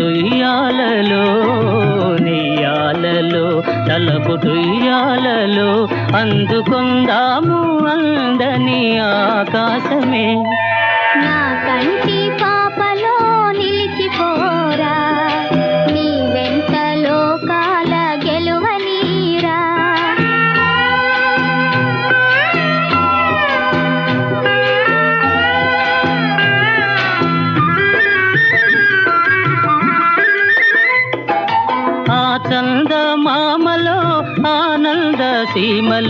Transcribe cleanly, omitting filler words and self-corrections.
తలపుటుయ్యాలలో నెయ్యాలలో తలపుటుయ్యాలలో అందుకొందాము అందని ఆకాశమే. నా కంటి పాపలో నిలిచిపోరా, నీ వెంట లోకాల గెలువనీరా. ఆ చందమామలో ఆనంద సీమలో